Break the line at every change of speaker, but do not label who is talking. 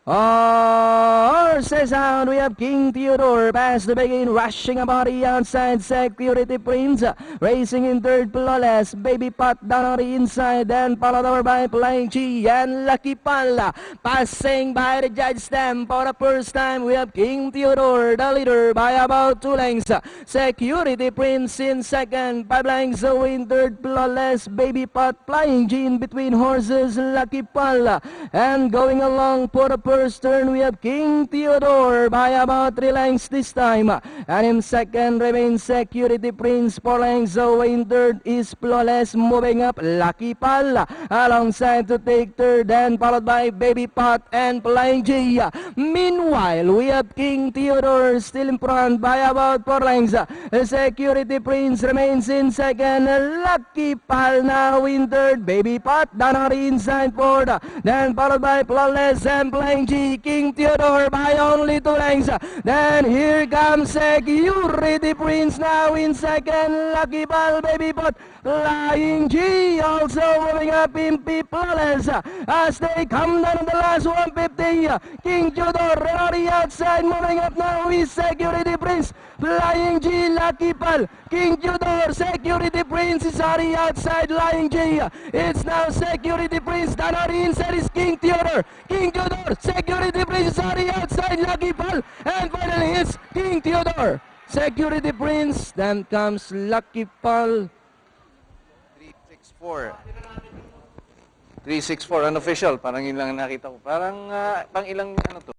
Horses out, we have King Theodore past the begin, rushing about the outside, Security Prince racing in third, Flawless, Baby Pot down on the inside, then followed over by Flying G and Lucky Pala, passing by the judge stand for the first time. We have King Theodore, the leader by about 2 lengths, Security Prince in second, 5 lengths away in third, Flawless, Baby Pot, Flying G in between horses, Lucky Pala, and going along for the first turn, we have King Theodore by about 3 lengths this time. And in second remains Security Prince. 4 lengths away in third is Flawless. Moving up, Lucky Pal alongside to take third, and followed by Baby Pot and Flying G. Meanwhile, we have King Theodore still in front by about 4 lengths. Security Prince remains in second. Lucky Pal now in third. Baby Pot down on the inside fourth. Then followed by Flawless and Flying G. King Theodore by only 2 lengths. Then here comes Security Prince now in second. Lucky Pal, Baby Pot, Flying G also moving up in Flawless as they come down in the last 150. King Theodore on the outside, moving up now is Security Prince. Flying G, Lucky Pal, King Theodore, Security Prince is on the outside. Flying G, it's now Security Prince. Down on the inside is King Theodore. King Theodore, Security Prince is on the outside. Lucky Pal, and finally it's King Theodore, Security Prince. Then comes Lucky Pal.
364. 364 unofficial, parang yun lang nakita ko. Parang pang ilang ano to?